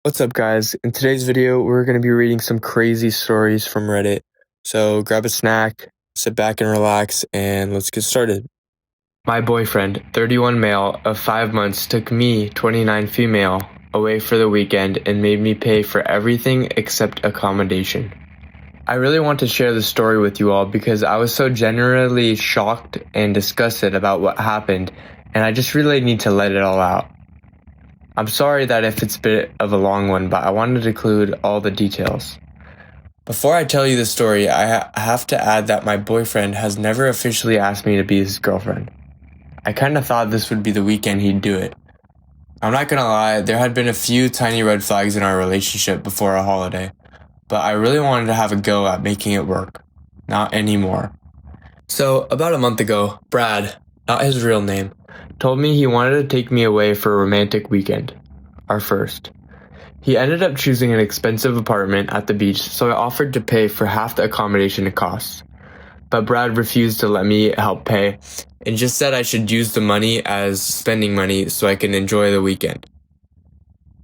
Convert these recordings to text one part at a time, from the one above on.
What's up, guys? In today's video, we're going to be reading some crazy stories from Reddit. So grab a snack, sit back and relax, and let's get started. My boyfriend, 31 male of 5 months, took me, 29 female, away for the weekend and made me pay for everything except accommodation. I really want to share the story with you all because I was so genuinely shocked and disgusted about what happened, and I just really need to let it all out. I'm sorry that if it's a bit of a long one, but I wanted to include all the details. Before I tell you the story, I have to add that my boyfriend has never officially asked me to be his girlfriend. I kind of thought this would be the weekend he'd do it. I'm not gonna lie, there had been a few tiny red flags in our relationship before a holiday, but I really wanted to have a go at making it work. Not anymore. So, about a month ago, Brad, not his real name, told me he wanted to take me away for a romantic weekend. Our first. He ended up choosing an expensive apartment at the beach, so I offered to pay for half the accommodation it costs. But Brad refused to let me help pay and just said I should use the money as spending money so I can enjoy the weekend.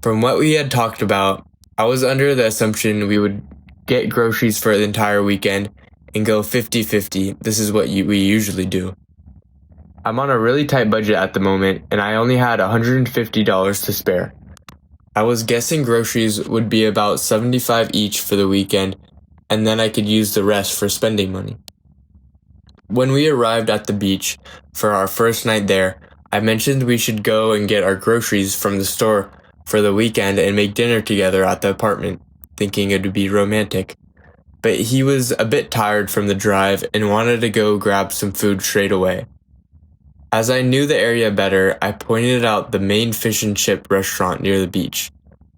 From what we had talked about, I was under the assumption we would get groceries for the entire weekend and go 50-50. This is what we usually do. I'm on a really tight budget at the moment, and I only had $150 to spare. I was guessing groceries would be about $75 each for the weekend, and then I could use the rest for spending money. When we arrived at the beach for our first night there, I mentioned we should go and get our groceries from the store for the weekend and make dinner together at the apartment, thinking it would be romantic. But he was a bit tired from the drive and wanted to go grab some food straight away. As I knew the area better, I pointed out the main fish and chip restaurant near the beach.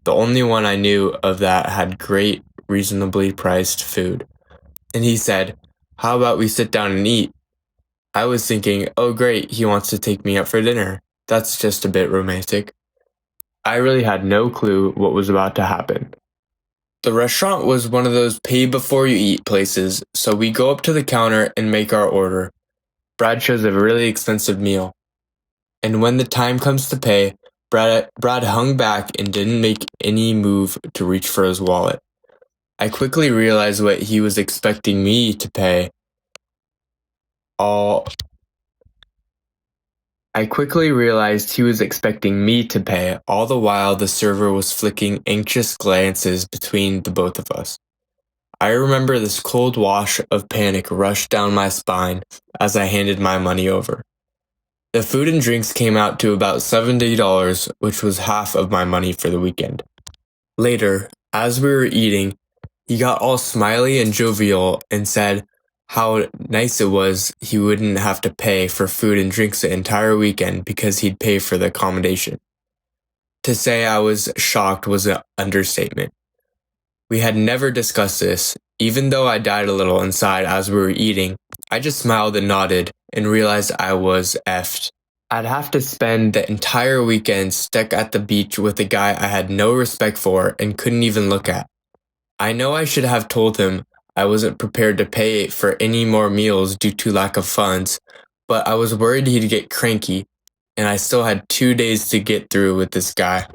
The only one I knew of that had great, reasonably priced food. And he said, "How about we sit down and eat?" I was thinking, oh great, he wants to take me out for dinner. That's just a bit romantic. I really had no clue what was about to happen. The restaurant was one of those pay before you eat places, so we go up to the counter and make our order. Brad chose a really expensive meal. And when the time comes to pay, Brad hung back and didn't make any move to reach for his wallet. I quickly realized what he was expecting me to pay. All the while the server was flicking anxious glances between the both of us. I remember this cold wash of panic rushed down my spine as I handed my money over. The food and drinks came out to about $70, which was half of my money for the weekend. Later, as we were eating, he got all smiley and jovial and said how nice it was he wouldn't have to pay for food and drinks the entire weekend because he'd pay for the accommodation. To say I was shocked was an understatement. We had never discussed this. Even though I died a little inside as we were eating, I just smiled and nodded and realized I was effed. I'd have to spend the entire weekend stuck at the beach with a guy I had no respect for and couldn't even look at. I know I should have told him I wasn't prepared to pay for any more meals due to lack of funds, but I was worried he'd get cranky, and I still had 2 days to get through with this guy.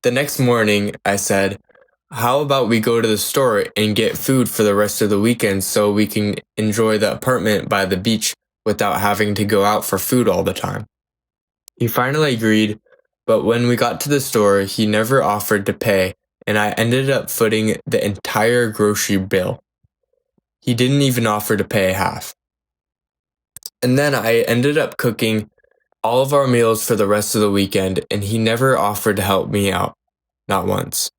The next morning, I said, how about we go to the store and get food for the rest of the weekend so we can enjoy the apartment by the beach without having to go out for food all the time? He finally agreed, but when we got to the store, he never offered to pay, and I ended up footing the entire grocery bill. He didn't even offer to pay half. And then I ended up cooking all of our meals for the rest of the weekend, and he never offered to help me out. Not once.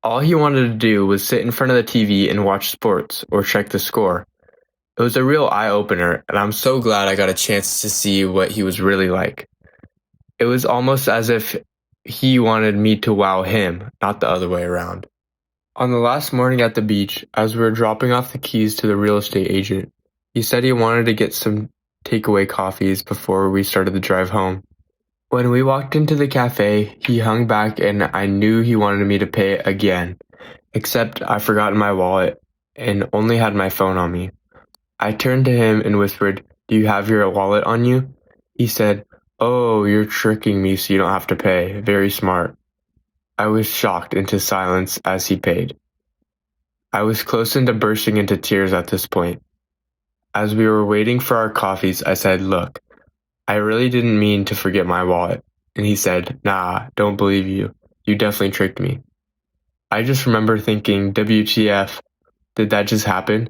All he wanted to do was sit in front of the TV and watch sports or check the score. It was a real eye-opener, and I'm so glad I got a chance to see what he was really like. It was almost as if he wanted me to wow him, not the other way around. On the last morning at the beach, as we were dropping off the keys to the real estate agent, he said he wanted to get some takeaway coffees before we started the drive home. When we walked into the cafe, he hung back and I knew he wanted me to pay again, except I forgot my wallet and only had my phone on me. I turned to him and whispered, "Do you have your wallet on you?" He said, "Oh, you're tricking me so you don't have to pay. Very smart." I was shocked into silence as he paid. I was close to bursting into tears at this point. As we were waiting for our coffees, I said, "Look, I really didn't mean to forget my wallet." And he said, "Nah, don't believe you. You definitely tricked me." I just remember thinking, WTF, did that just happen?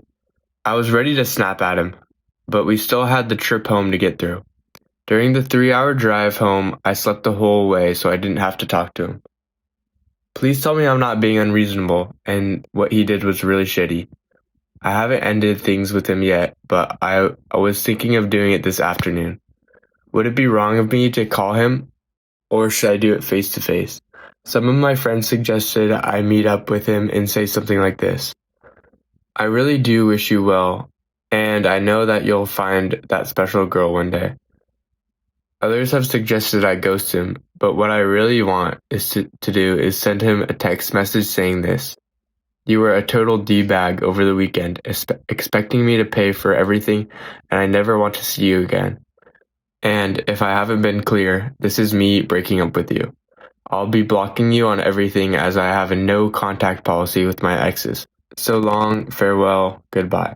I was ready to snap at him, but we still had the trip home to get through. During the 3-hour drive home, I slept the whole way so I didn't have to talk to him. Please tell me I'm not being unreasonable and what he did was really shitty. I haven't ended things with him yet, but I was thinking of doing it this afternoon. Would it be wrong of me to call him, or should I do it face to face? Some of my friends suggested I meet up with him and say something like this: "I really do wish you well, and I know that you'll find that special girl one day." Others have suggested I ghost him, but what I really want is to do is send him a text message saying this: "You were a total D-bag over the weekend, expecting me to pay for everything, and I never want to see you again. And if I haven't been clear, this is me breaking up with you. I'll be blocking you on everything as I have a no contact policy with my exes. So long, farewell, goodbye."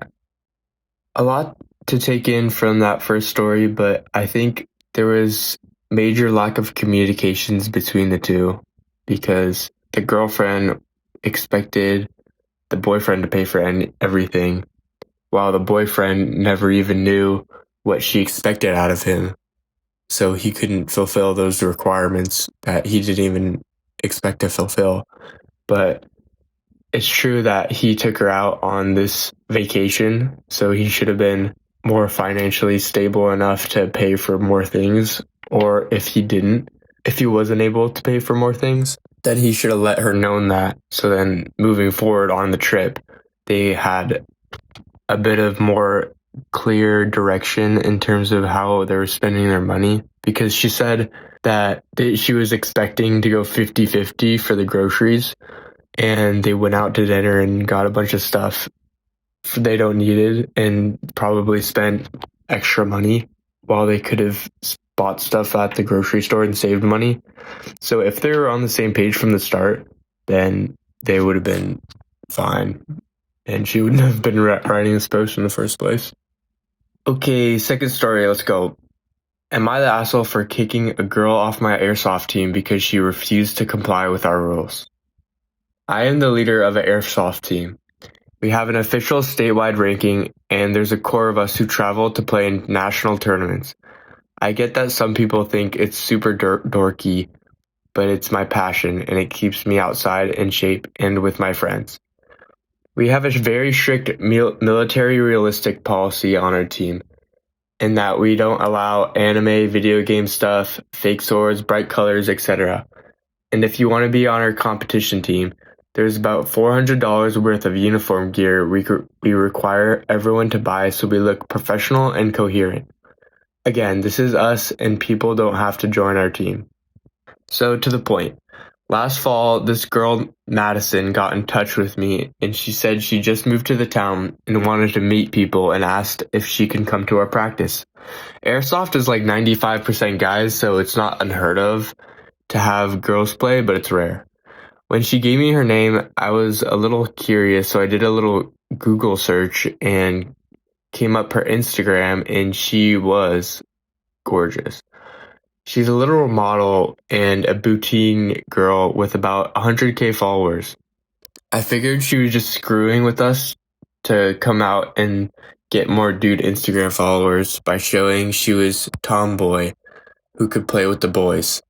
A lot to take in from that first story, but I think there was major lack of communications between the two because the girlfriend expected the boyfriend to pay for everything, while the boyfriend never even knew what she expected out of him. So he couldn't fulfill those requirements that he didn't even expect to fulfill. But it's true that he took her out on this vacation, so he should have been more financially stable enough to pay for more things. Or if he wasn't able to pay for more things, then he should have let her know that. So then moving forward on the trip, they had a bit of more clear direction in terms of how they were spending their money, because she said that she was expecting to go 50-50 for the groceries, and they went out to dinner and got a bunch of stuff they don't needed and probably spent extra money while they could have bought stuff at the grocery store and saved money. So if they were on the same page from the start, then they would have been fine, and she wouldn't have been writing this post in the first place. Okay, second story, let's go. Am I the asshole for kicking a girl off my airsoft team because she refused to comply with our rules? I am the leader of an airsoft team. We have an official statewide ranking, and there's a core of us who travel to play in national tournaments. I get that some people think it's super dorky, but it's my passion, and it keeps me outside in shape and with my friends. We have a very strict military realistic policy on our team, in that we don't allow anime, video game stuff, fake swords, bright colors, etc. And if you want to be on our competition team, there's about $400 worth of uniform gear we require everyone to buy so we look professional and coherent. Again, this is us, and people don't have to join our team. So to the point. Last fall, this girl, Madison, got in touch with me, and she said she just moved to the town and wanted to meet people and asked if she can come to our practice. Airsoft is like 95% guys, so it's not unheard of to have girls play, but it's rare. When she gave me her name, I was a little curious, so I did a little Google search and came up her Instagram, and she was gorgeous. She's a literal model and a boutique girl with about 100K followers. I figured she was just screwing with us to come out and get more dude Instagram followers by showing she was tomboy who could play with the boys.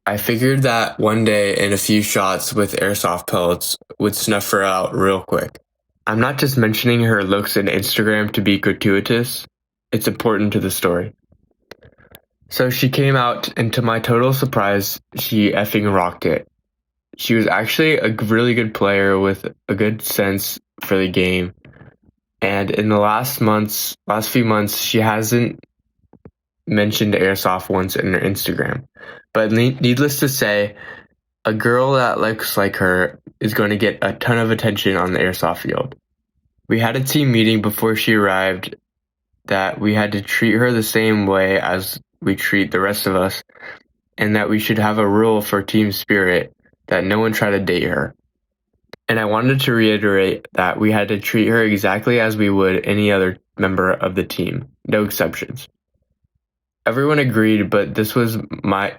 I figured that one day and a few shots with airsoft pellets would snuff her out real quick. I'm not just mentioning her looks and Instagram to be gratuitous, it's important to the story. So she came out, and to my total surprise, she effing rocked it. She was actually a really good player with a good sense for the game. And in the last few months, she hasn't mentioned airsoft once in her Instagram. But needless to say, a girl that looks like her is going to get a ton of attention on the airsoft field. We had a team meeting before she arrived that we had to treat her the same way as we treat the rest of us, and that we should have a rule for team spirit that no one try to date her. And I wanted to reiterate that we had to treat her exactly as we would any other member of the team, no exceptions. Everyone agreed, but this was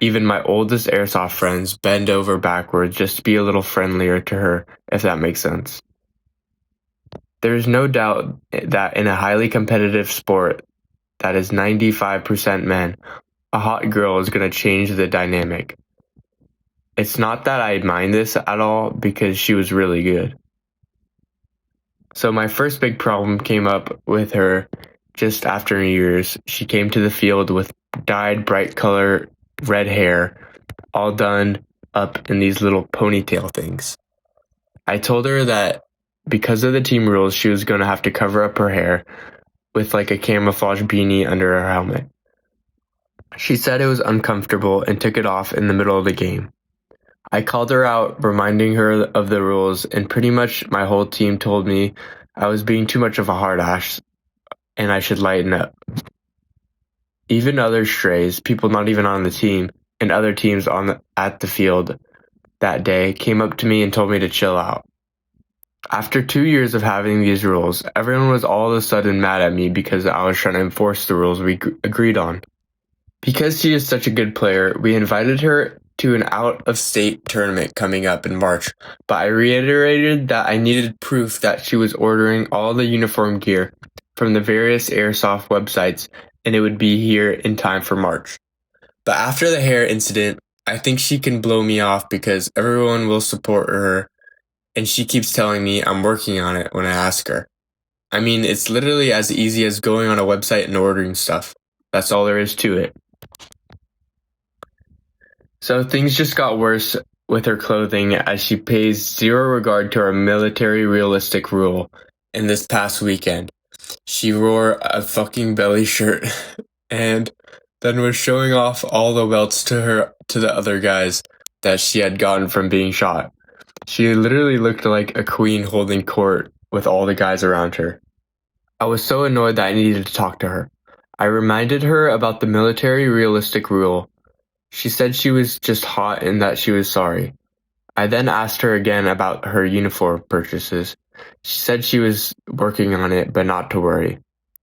even my oldest airsoft friends bend over backwards just to be a little friendlier to her, if that makes sense. There is no doubt that in a highly competitive sport that is 95% men, a hot girl is going to change the dynamic. It's not that I mind this at all because she was really good. So my first big problem came up with her just after New Year's. She came to the field with dyed bright color red hair, all done up in these little ponytail things. I told her that because of the team rules, she was going to have to cover up her hair with like a camouflage beanie under her helmet. She said it was uncomfortable and took it off in the middle of the game. I called her out, reminding her of the rules, and pretty much my whole team told me I was being too much of a hard ass and I should lighten up. Even other strays, people not even on the team, and other teams at the field that day came up to me and told me to chill out. After 2 years of having these rules, everyone was all of a sudden mad at me because I was trying to enforce the rules we agreed on. Because she is such a good player, we invited her to an out-of-state tournament coming up in March, but I reiterated that I needed proof that she was ordering all the uniform gear from the various airsoft websites and it would be here in time for March. But after the hair incident, I think she can blow me off because everyone will support her and she keeps telling me I'm working on it when I ask her. I mean, it's literally as easy as going on a website and ordering stuff. That's all there is to it. So things just got worse with her clothing as she pays zero regard to our military realistic rule. In this past weekend, she wore a fucking belly shirt and then was showing off all the welts to the other guys that she had gotten from being shot. She literally looked like a queen holding court with all the guys around her. I was so annoyed that I needed to talk to her. I reminded her about the military realistic rule. She said she was just hot and that she was sorry. I then asked her again about her uniform purchases. She said she was working on it, but not to worry.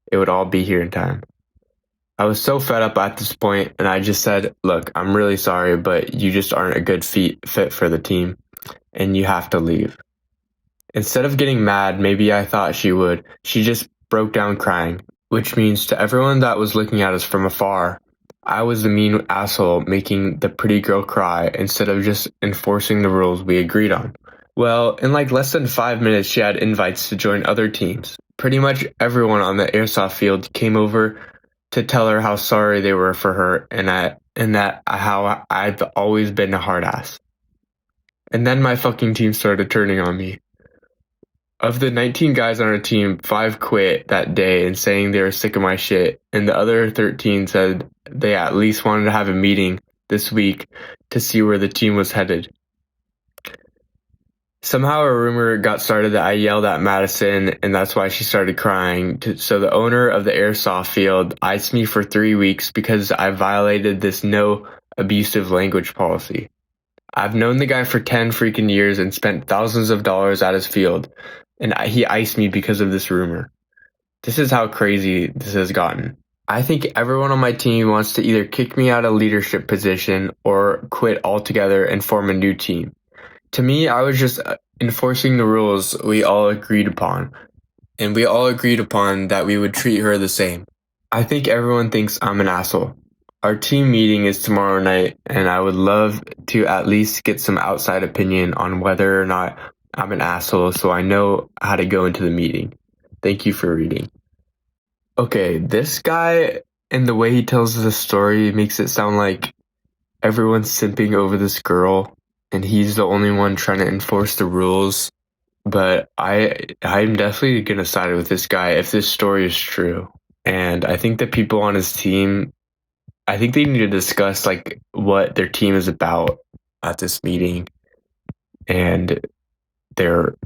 It would all be here in time. I was so fed up at this point, and I just said, look, I'm really sorry, but you just aren't a good fit for the team, and you have to leave. Instead of getting mad, maybe I thought she would, she just broke down crying, which means to everyone that was looking at us from afar, I was the mean asshole making the pretty girl cry instead of just enforcing the rules we agreed on. Well, in like less than 5 minutes, she had invites to join other teams. Pretty much everyone on the airsoft field came over to tell her how sorry they were for her and that how I've always been a hard ass. And then my fucking team started turning on me. Of the 19 guys on our team, 5 quit that day and saying they were sick of my shit, and the other 13 said they at least wanted to have a meeting this week to see where the team was headed. Somehow a rumor got started that I yelled at Madison, and that's why she started crying. So the owner of the airsoft field iced me for 3 weeks because I violated this no abusive language policy. I've known the guy for 10 freaking years and spent thousands of dollars at his field, and he iced me because of this rumor. This is how crazy this has gotten. I think everyone on my team wants to either kick me out of leadership position or quit altogether and form a new team. To me, I was just enforcing the rules we all agreed upon, and we all agreed upon that we would treat her the same. I think everyone thinks I'm an asshole. Our team meeting is tomorrow night, and I would love to at least get some outside opinion on whether or not I'm an asshole so I know how to go into the meeting. Thank you for reading. Okay, this guy and the way he tells the story makes it sound like everyone's simping over this girl and he's the only one trying to enforce the rules. But I'm definitely going to side with this guy if this story is true. And I think the people on his team, I think they need to discuss like what their team is about at this meeting and their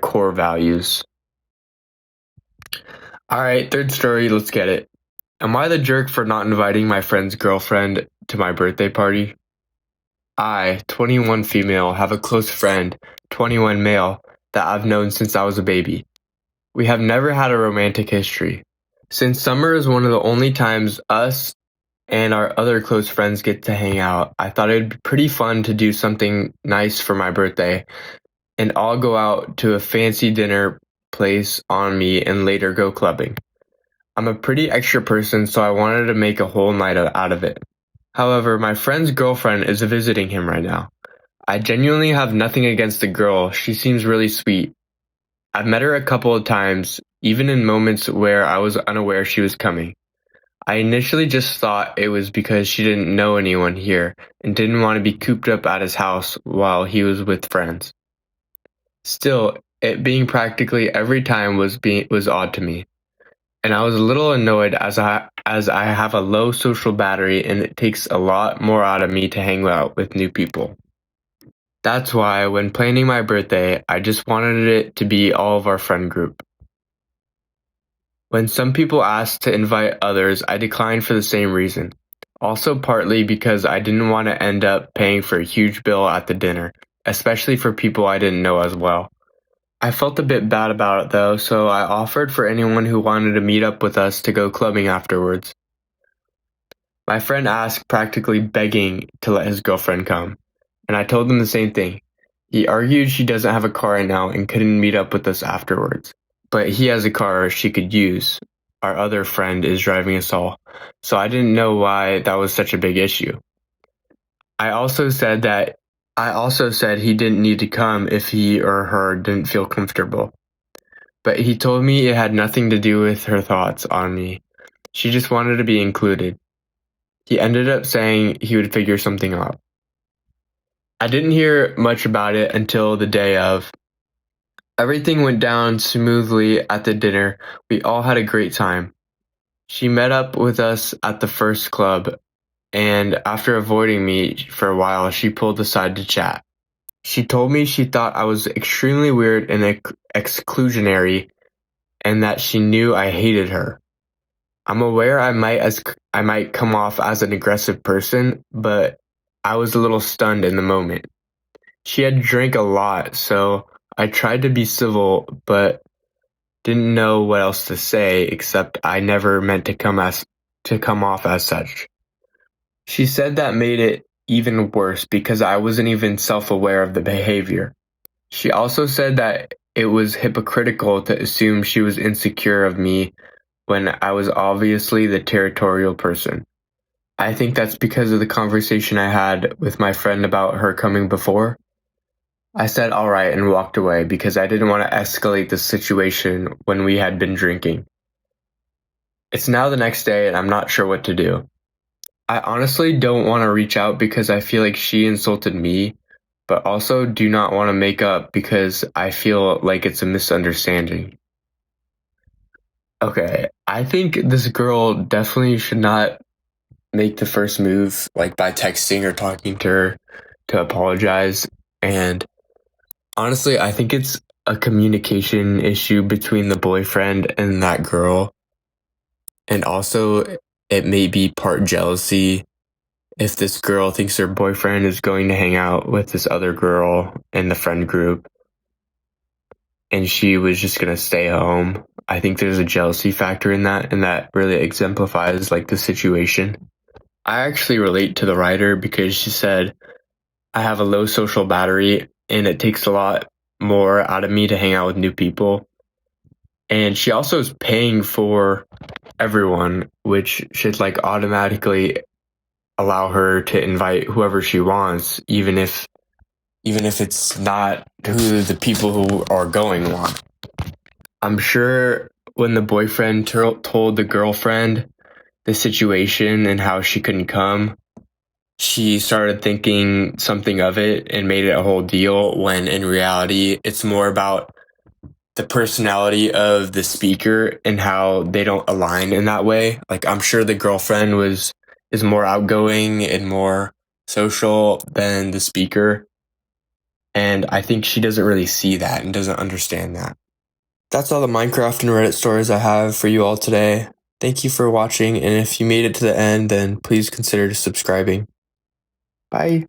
core values. All right, third story, let's get it. Am I the jerk for not inviting my friend's girlfriend to my birthday party? I, 21 female, have a close friend, 21 male, that I've known since I was a baby. We have never had a romantic history. Since summer is one of the only times us and our other close friends get to hang out, I thought it'd be pretty fun to do something nice for my birthday and all go out to a fancy dinner place on me and later go clubbing. I'm a pretty extra person, so I wanted to make a whole night out of it. However, my friend's girlfriend is visiting him right now. I genuinely have nothing against the girl. She seems really sweet. I've met her a couple of times, even in moments where I was unaware she was coming. I initially just thought it was because she didn't know anyone here and didn't want to be cooped up at his house while he was with friends. Still, it being practically every time was odd to me, and I was a little annoyed as I have a low social battery and it takes a lot more out of me to hang out with new people. That's why when planning my birthday, I just wanted it to be all of our friend group. When some people asked to invite others, I declined for the same reason. Also partly because I didn't want to end up paying for a huge bill at the dinner, especially for people I didn't know as well. I felt a bit bad about it though, so I offered for anyone who wanted to meet up with us to go clubbing afterwards. My friend asked, practically begging to let his girlfriend come, and I told him the same thing. He argued she doesn't have a car right now and couldn't meet up with us afterwards, but he has a car she could use. Our other friend is driving us all, so I didn't know why that was such a big issue. I also said he didn't need to come if he or her didn't feel comfortable. But he told me it had nothing to do with her thoughts on me. She just wanted to be included. He ended up saying he would figure something out. I didn't hear much about it until the day of. Everything went down smoothly at the dinner. We all had a great time. She met up with us at the first club, and after avoiding me for a while, she pulled aside to chat. She told me she thought I was extremely weird and exclusionary, and that she knew I hated her. I'm aware I might come off as an aggressive person, but I was a little stunned in the moment. She had drank a lot, so I tried to be civil, but didn't know what else to say except I never meant to come off as such. She said that made it even worse because I wasn't even self-aware of the behavior. She also said that it was hypocritical to assume she was insecure of me when I was obviously the territorial person. I think that's because of the conversation I had with my friend about her coming before. I said all right and walked away because I didn't want to escalate the situation when we had been drinking. It's now the next day and I'm not sure what to do. I honestly don't want to reach out because I feel like she insulted me, but also do not want to make up because I feel like it's a misunderstanding. Okay, I think this girl definitely should not make the first move, like by texting or talking to her to apologize. And honestly, I think it's a communication issue between the boyfriend and that girl. And also, it may be part jealousy if this girl thinks her boyfriend is going to hang out with this other girl in the friend group and she was just going to stay home. I think there's a jealousy factor in that, and that really exemplifies like the situation. I actually relate to the writer because she said, I have a low social battery and it takes a lot more out of me to hang out with new people. And she also is paying for everyone, which should like automatically allow her to invite whoever she wants, even if it's not who the people who are going want. I'm sure when the boyfriend told the girlfriend the situation and how she couldn't come, she started thinking something of it and made it a whole deal, when in reality, it's more about the personality of the speaker and how they don't align in that way. Like, I'm sure the girlfriend is more outgoing and more social than the speaker. And I think she doesn't really see that and doesn't understand that. That's all the Minecraft and Reddit stories I have for you all today. Thank you for watching, and if you made it to the end, then please consider subscribing. Bye.